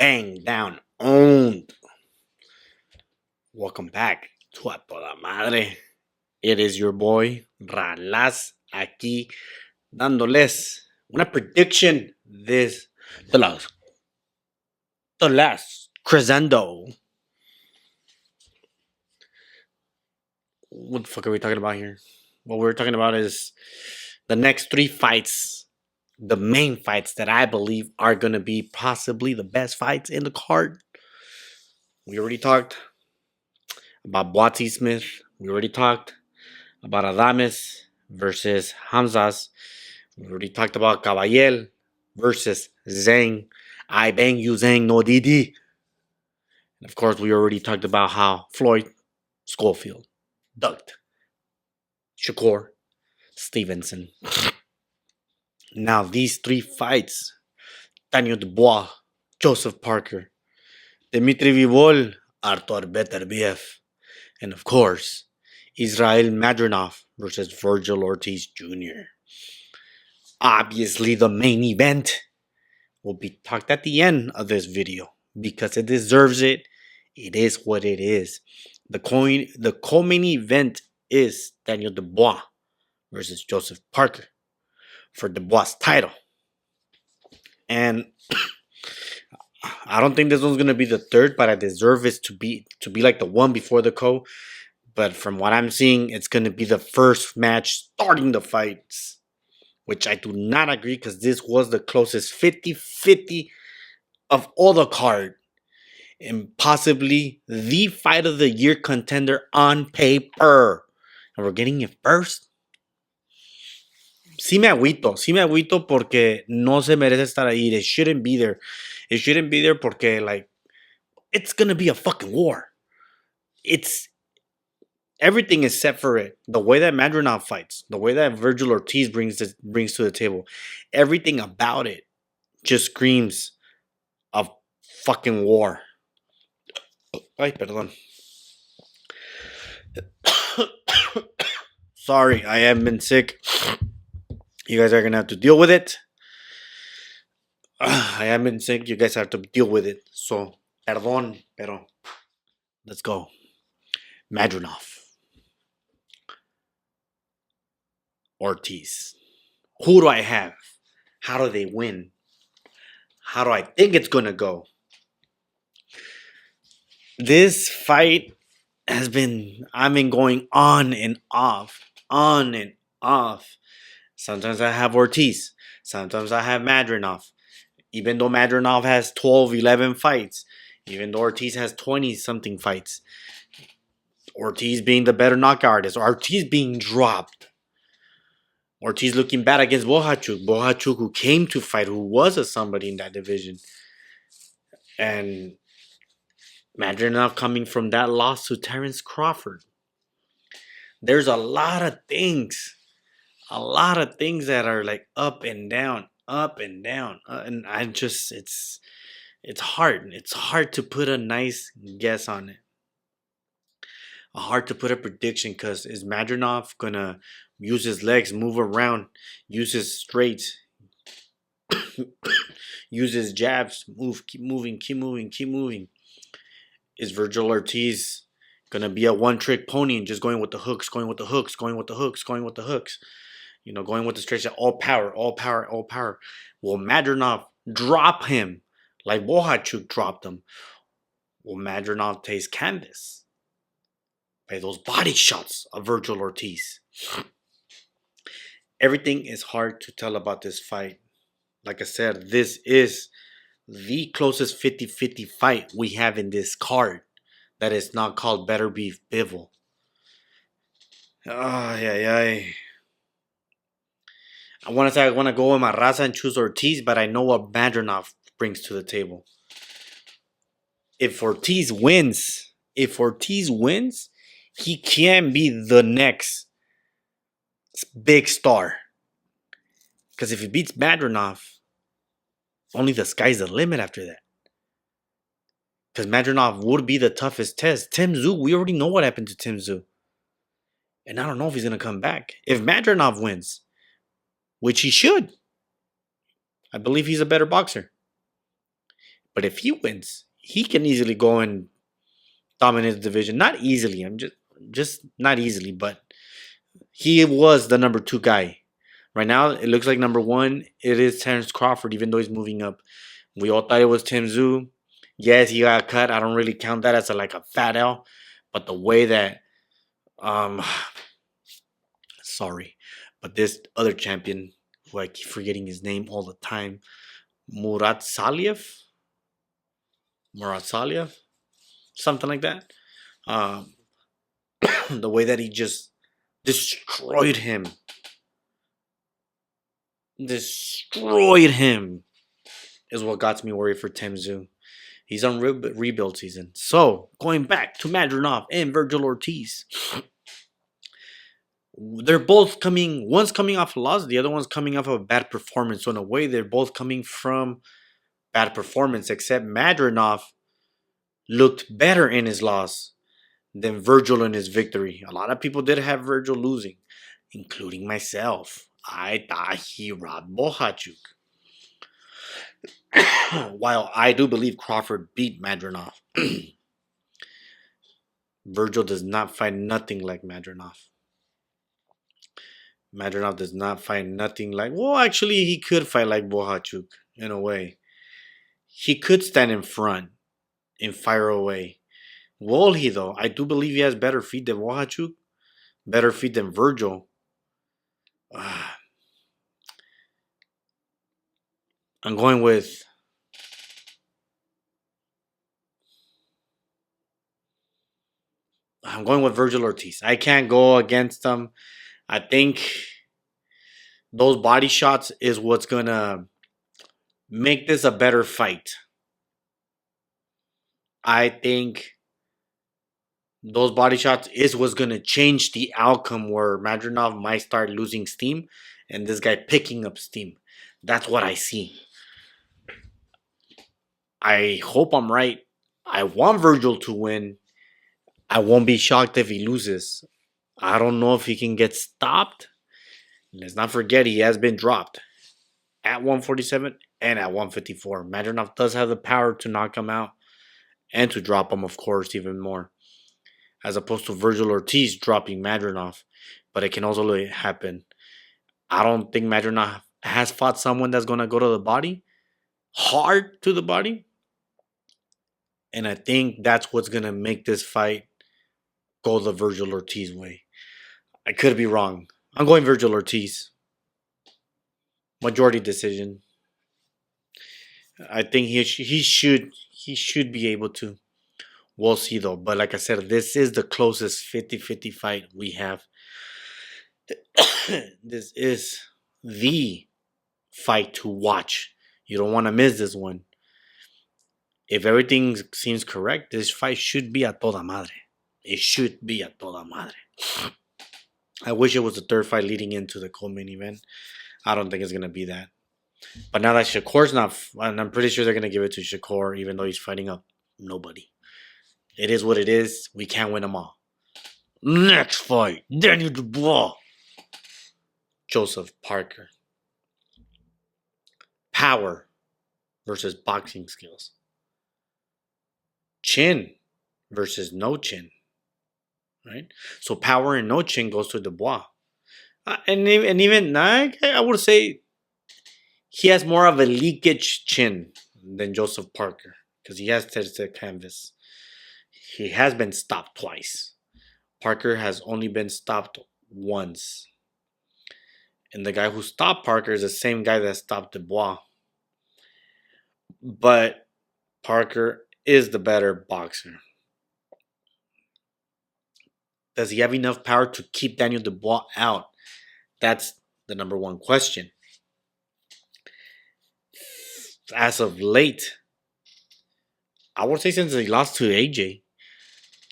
bang down, owned. Welcome back to A Toda Madre. It is your boy Ralas aquí dándoles una prediction this the last Crescendo. What the fuck are we talking about here? What we're talking about is the next three fights, the main fights that I believe are going to be possibly the best fights in the card. We already talked about Boaty Smith. We already talked about Adames versus Hamzas. We already talked about Caballel versus Zhang. I bang you, Zhang, no DD. And of course, we already talked about how Floyd Schofield ducked Shakur Stevenson. Now, these three fights, Daniel Dubois, Joseph Parker, Dmitry Bivol, Artur Beterbiev, and of course, Israel Madrimov versus Virgil Ortiz Jr. Obviously, the main event will be talked at the end of this video because it deserves it. It is what it is. The co-main event is Daniel Dubois versus Joseph Parker for Dubois' title. And I don't think this one's gonna be the third, but I deserve it to be like the one before the co. But from what I'm seeing, it's gonna be the first match starting the fights, which I do not agree because this was the closest 50-50 of all the card. And possibly the fight of the year contender on paper. And we're getting it first. Sí me agüito porque no se merece estar ahí. It shouldn't be there. It shouldn't be there porque, like, it's gonna be a fucking war. Everything is set for it. The way that Madrimov fights, the way that Virgil Ortiz brings to the table, everything about it just screams of fucking war. Ay, perdón. Sorry, I have been sick. You guys are gonna have to deal with it. I have been sick. You guys have to deal with it. So, perdón, pero let's go. Madrimov. Ortiz. Who do I have? How do they win? How do I think it's gonna go? This fight has been, going on and off. Sometimes I have Ortiz. Sometimes I have Madrimov. Even though Madrimov has 12, 11 fights. Even though Ortiz has 20-something fights. Ortiz being the better knockout artist. Ortiz being dropped. Ortiz looking bad against Bohachuk. Bohachuk, who came to fight, who was a somebody in that division. And Madrimov coming from that loss to Terence Crawford. There's a lot of things that are like up and down. And I just, it's hard. It's hard to put a nice guess on it. Hard to put a prediction because is Madrimov gonna use his legs, move around, use his straights, use his jabs, keep moving. Is Virgil Ortiz gonna be a one-trick pony and just going with the hooks? You know, going with the straight shot, all power. Will Madrimov drop him like Bohachuk dropped him? Will Madrimov taste canvas by those body shots of Virgil Ortiz? Everything is hard to tell about this fight. Like I said, this is the closest 50-50 fight we have in this card that is not called Beterbiev Bivol. I want to say I want to go with my raza and choose Ortiz, but I know what Madrimov brings to the table. If Ortiz wins, he can be the next big star. Because if he beats Madrimov, only the sky's the limit after that. Because Madrimov would be the toughest test. Tim Tszyu, we already know what happened to Tim Tszyu. And I don't know if he's going to come back. If Madrimov wins, which he should, I believe he's a better boxer. But if he wins, he can easily go and dominate the division. Not easily. I'm just not easily, but he was the number 2 guy. Right now, it looks like number 1, it is Terrence Crawford, even though he's moving up. We all thought it was Tim Tszyu. Yes, he got cut. I don't really count that as like a fat L. But the way that, sorry, but this other champion, who I keep forgetting his name all the time, Muratsaliev, something like that. The way that he just destroyed him is what got me worried for Tim Tszyu. He's on rebuild season. So, going back to Madrimov and Virgil Ortiz. They're both one's coming off a loss, the other one's coming off of a bad performance. So, in a way, they're both coming from bad performance, except Madrimov looked better in his loss than Virgil in his victory. A lot of people did have Virgil losing, including myself. I thought he robbed Bohachuk. While I do believe Crawford beat Madrimov, Virgil does not fight nothing like Madrimov. Madrimov does not fight nothing like... Well, actually, he could fight like Bohachuk in a way. He could stand in front and fire away. Will he, though? I do believe he has better feet than Bohachuk, better feet than Virgil. I'm going with... Virgil Ortiz. I can't go against him. I think those body shots is what's going to make this a better fight. I think those body shots is what's going to change the outcome, where Madrimov might start losing steam and this guy picking up steam. That's what I see. I hope I'm right. I want Virgil to win. I won't be shocked if he loses. I don't know if he can get stopped. Let's not forget, he has been dropped at 147 and at 154. Madrimov does have the power to knock him out and to drop him, of course, even more, as opposed to Virgil Ortiz dropping Madrimov. But it can also happen. I don't think Madrimov has fought someone that's going to go to the body, hard to the body. And I think that's what's going to make this fight go the Virgil Ortiz way. I could be wrong. I'm going Virgil Ortiz. Majority decision. I think he should be able to. We'll see, though. But like I said, this is the closest 50-50 fight we have. This is the fight to watch. You don't want to miss this one. If everything seems correct, this fight should be a toda madre. It should be a toda madre. I wish it was the third fight leading into the co-main event. I don't think it's going to be that. But now that Shakur's not... And I'm pretty sure they're going to give it to Shakur, even though he's fighting up nobody. It is what it is. We can't win them all. Next fight, Daniel Dubois. Joseph Parker. Power versus boxing skills. Chin versus no chin. Right? So power and no chin goes to Dubois. And even I would say he has more of a leakage chin than Joseph Parker, because he has touched the canvas. He has been stopped twice. Parker has only been stopped once. And the guy who stopped Parker is the same guy that stopped Dubois. But Parker is the better boxer. Does he have enough power to keep Daniel Dubois out? That's the number one question. As of late, I would say since he lost to AJ,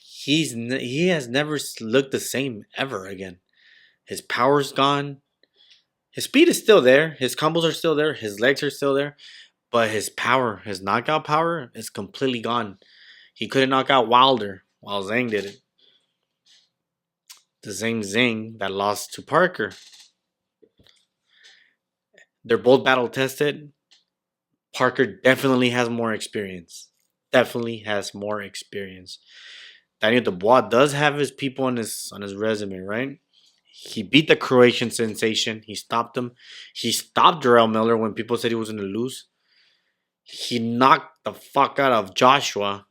he has never looked the same ever again. His power's gone. His speed is still there. His combos are still there. His legs are still there. But his power, his knockout power, is completely gone. He couldn't knock out Wilder while Zhang did it. The same Zhang that lost to Parker. They're both battle tested. Parker definitely has more experience. Definitely has more experience. Daniel Dubois does have his people on his resume, right? He beat the Croatian sensation. He stopped him. He stopped Jarrell Miller when people said he was going to lose. He knocked the fuck out of Joshua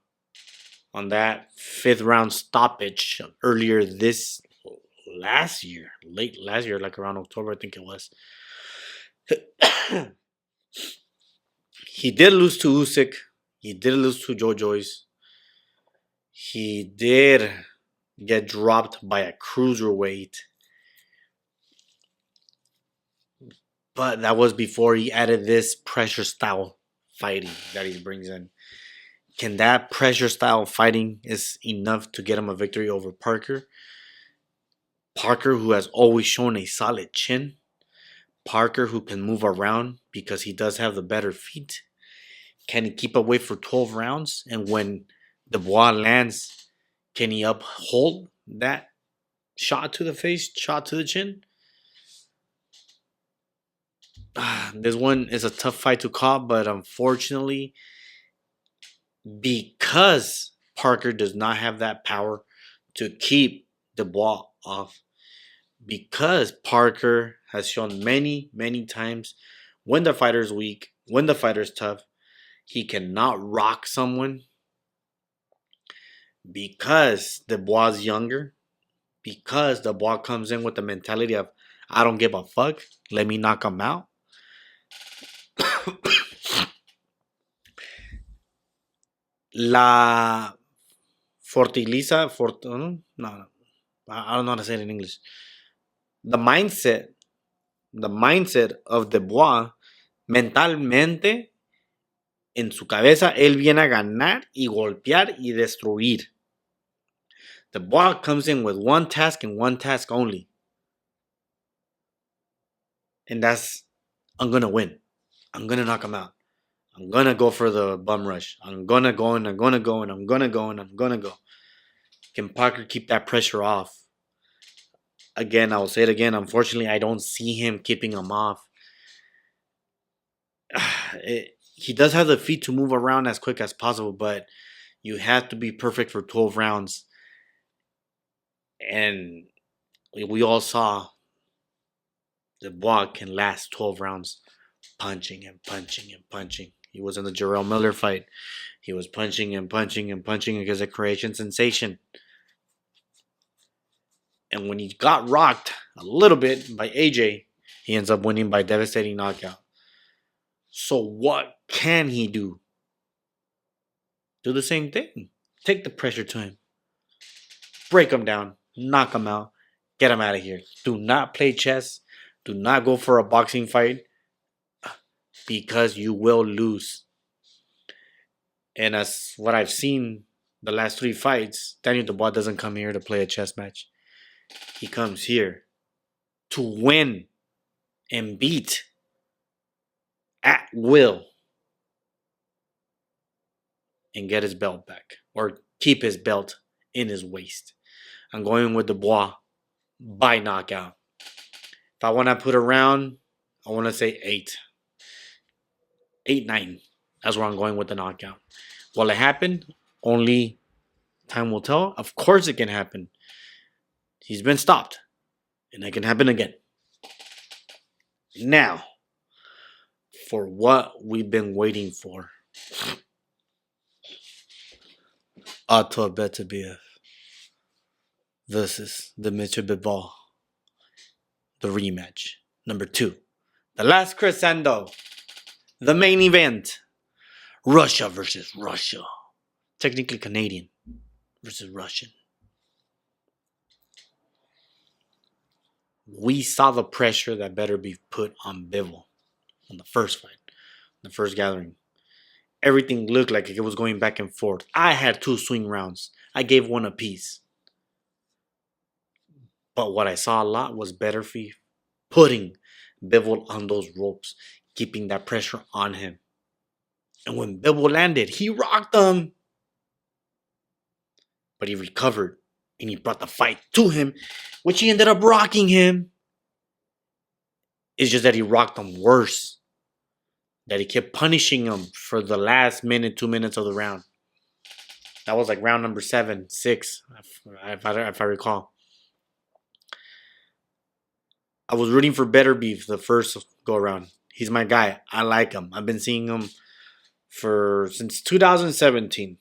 on that 5th round stoppage earlier this late last year, like around October, I think it was. He did lose to Usyk. He did lose to Joe Joyce. He did get dropped by a cruiserweight. But that was before he added this pressure style fighting that he brings in. Can that pressure style fighting is enough to get him a victory over Parker? Parker, who has always shown a solid chin. Parker, who can move around because he does have the better feet. Can he keep away for 12 rounds? And when Dubois lands, can he uphold that shot to the face, shot to the chin? This one is a tough fight to call, but unfortunately, because Parker does not have that power to keep Dubois off, because Parker has shown many, many times when the fighter's weak, when the fighter's tough, he cannot rock someone. Because Dubois is younger, because Dubois comes in with the mentality of, I don't give a fuck, let me knock him out. La fortaleza, no, I don't know how to say it in English. The mindset of Dubois, mentalmente, en su cabeza, él viene a ganar y golpear y destruir. Dubois comes in with one task and one task only. And that's, I'm going to win. I'm going to knock him out. I'm going to go for the bum rush. I'm going to go and I'm going to go and I'm going to go and I'm going to go. Can Parker keep that pressure off? Again, I'll say it again. Unfortunately, I don't see him keeping him off. He does have the feet to move around as quick as possible, but you have to be perfect for 12 rounds. And we all saw Dubois can last 12 rounds punching and punching and punching. He was in the Jarrell Miller fight. He was punching and punching and punching against a Croatian sensation. And when he got rocked a little bit by AJ, he ends up winning by devastating knockout. So what can he do? Do the same thing. Take the pressure to him. Break him down. Knock him out. Get him out of here. Do not play chess. Do not go for a boxing fight, because you will lose. And as what I've seen the last 3 fights, Daniel Dubois doesn't come here to play a chess match. He comes here to win and beat at will and get his belt back, or keep his belt in his waist. I'm going with Dubois by knockout. If I want to put a round, I want to say 8. 8-9. That's where I'm going with the knockout. Will it happen? Only time will tell. Of course it can happen. He's been stopped. And it can happen again. Now, for what we've been waiting for. Artur Beterbiev versus Dimitri Bivol. The rematch. Number 2. The last Crescendo. The main event. Russia versus Russia. Technically Canadian versus Russian. We saw the pressure that Beterbiev put on Bivol on the first fight, the first gathering. Everything looked like it was going back and forth. I had 2 swing rounds. I gave 1 apiece. But what I saw a lot was Beterbiev putting Bivol on those ropes, keeping that pressure on him. And when Bivol landed, he rocked him. But he recovered and he brought the fight to him, which he ended up rocking him. It's just that he rocked him worse. that he kept punishing him for the last minute, 2 minutes of the round. That was like round number 7, 6, if I recall. I was rooting for Beterbiev the first go around. He's my guy. I like him. I've been seeing him since 2017.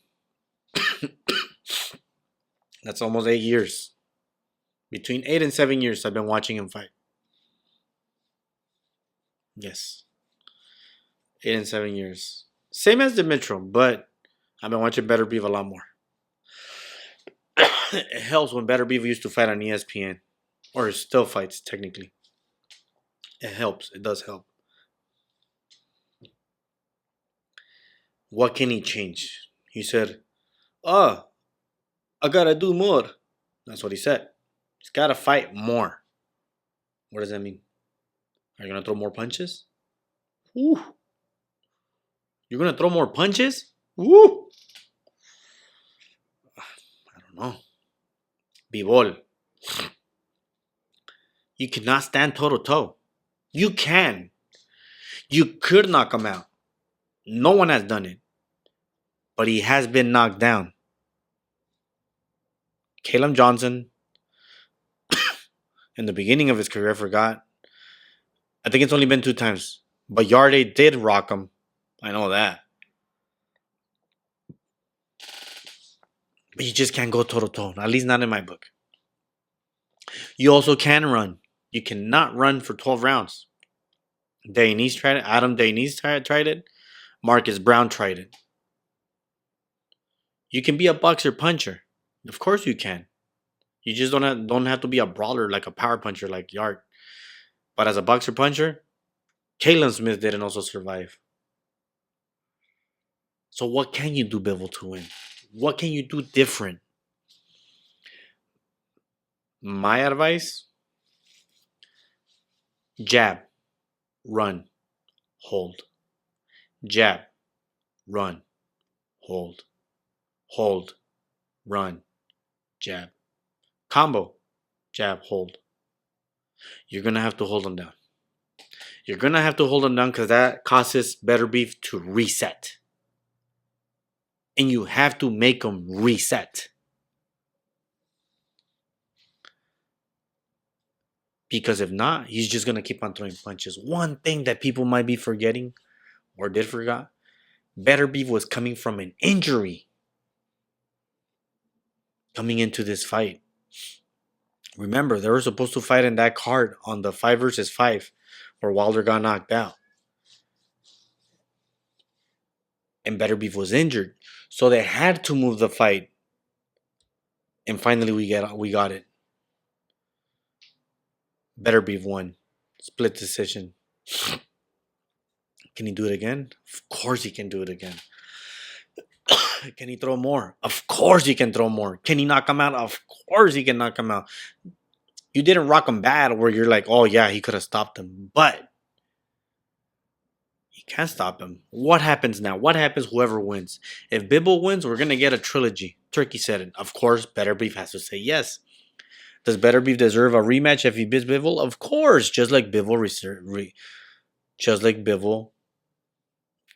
That's almost 8 years. Between 8 and 7 years, I've been watching him fight. Yes. 8 and 7 years. Same as Dimitrov, but I've been watching Beterbiev a lot more. It helps when Beterbiev used to fight on ESPN. Or still fights, technically. It helps. It does help. What can he change? He said, I gotta do more. That's what he said. He's gotta fight more. What does that mean? Are you gonna throw more punches? Ooh. You're gonna throw more punches? Ooh. I don't know. Bivol. You cannot stand toe to toe. You can. You could knock him out. No one has done it. But he has been knocked down. Caleb Johnson, in the beginning of his career, I forgot. I think it's only been 2 times. But Yarde did rock him. I know that. But you just can't go toe to toe. At least not in my book. You also can run. You cannot run for 12 rounds. Dainese tried it. Adam Dainese tried it. Marcus Brown tried it. You can be a boxer puncher. Of course you can. You just don't have to be a brawler like a power puncher like Yard. But as a boxer puncher, Kalen Smith didn't also survive. So what can you do, Bivol, to win? What can you do different? My advice: jab, run, hold. Jab, run, hold. Hold, run, jab. Combo, jab, hold. You're going to have to hold them down. You're going to have to hold them down because that causes Beterbiev to reset. And you have to make them reset. Because if not, he's just going to keep on throwing punches. One thing that people might be forgetting or did forget, Beterbiev was coming from an injury coming into this fight. Remember, they were supposed to fight in that card on the 5 versus 5 where Wilder got knocked out. And Beterbiev was injured. So they had to move the fight. And finally we got it. Beterbiev won. Split decision. Can he do it again? Of course he can do it again. Can he throw more? Of course he can throw more. Can he knock him out? Of course he can knock him out. You didn't rock him bad where you're like, oh yeah, he could have stopped him. But he can't stop him. What happens now? What happens whoever wins? If Bivol wins, we're going to get a trilogy. Turkey said it. Of course, Beterbiev has to say yes. Does Beterbiev deserve a rematch if he beats Bivol? Of course. Just like Bivol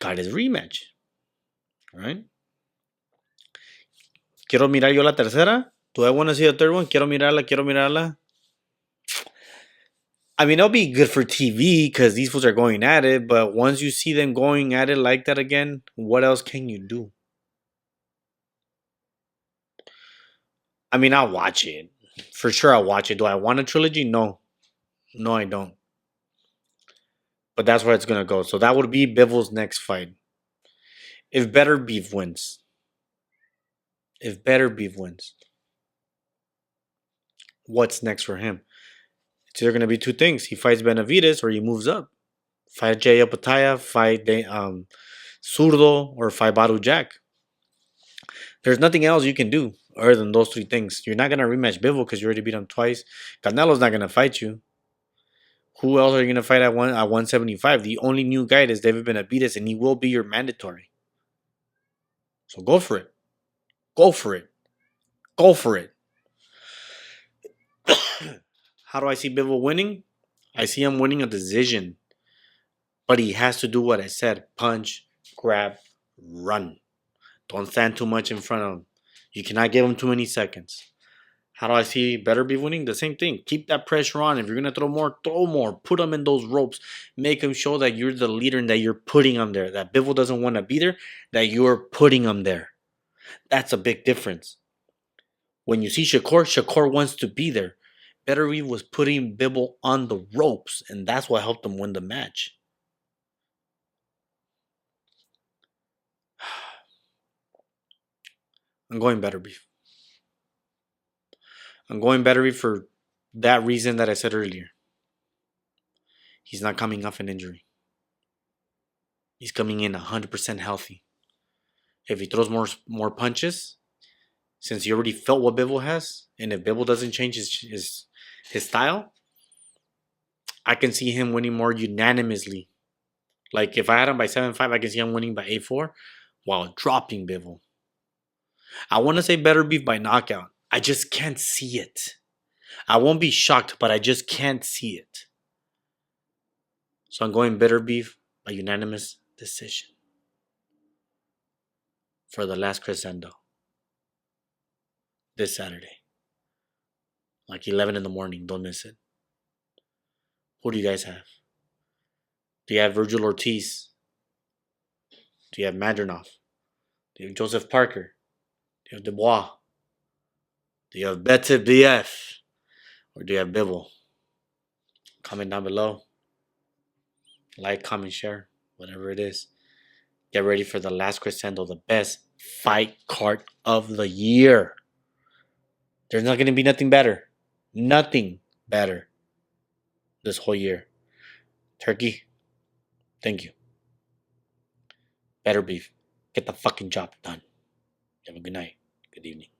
got his rematch. Right? Quiero mirar yo la tercera. Do I want to see the third one? Quiero mirarla. I mean, it'll be good for TV because these fools are going at it. But once you see them going at it like that again, what else can you do? I mean, I'll watch it. For sure, I'll watch it. Do I want a trilogy? No. No, I don't. But that's where it's going to go. So that would be Bivol's next fight. If Beterbiev wins. What's next for him? It's either going to be 2 things. He fights Benavidez or he moves up. Fight Jay Apataya, fight Zurdo, or fight Badu Jack. There's nothing else you can do other than those 3 things. You're not going to rematch Bivol because you already beat him twice. Canelo's not going to fight you. Who else are you going to fight at 175? The only new guy is David Benavidez, and he will be your mandatory. So go for it. Go for it. Go for it. How do I see Bivol winning? I see him winning a decision But he has to do what I said. Punch, grab, run. Don't stand too much in front of him. You cannot give him too many seconds. How do I see Beterbiev winning? The same thing. Keep that pressure on. If you're going to throw more, throw more. Put him in those ropes. Make him show that you're the leader and that you're putting him there. That Bivol doesn't want to be there, that you're putting him there. That's a big difference. When you see Shakur wants to be there. Beterbiev was putting Bivol on the ropes, and that's what helped him win the match. I'm going Beterbiev. I'm going Beterbiev for that reason that I said earlier. He's not coming off an injury. He's coming in 100% healthy. If he throws more punches, since he already felt what Bivol has, and if Bivol doesn't change his style, I can see him winning more unanimously. Like if I had him by 7-5, I can see him winning by 8-4 while dropping Bivol. I want to say Beterbiev by knockout. I just can't see it. I won't be shocked, but I just can't see it. So I'm going Beterbiev by unanimous decision for the last Crescendo this Saturday. Like 11 in the morning. Don't miss it. Who do you guys have? Do you have Virgil Ortiz? Do you have Madrimov? Do you have Joseph Parker? Do you have Dubois? Do you have Beterbiev? Or do you have Bivol? Comment down below. Like, comment, share. Whatever it is. Get ready for the last Crescendo. The best fight card of the year. There's not going to be nothing better. Nothing better this whole year. Turkey, thank you. Beterbiev, get the fucking job done. Have a good night. Good evening.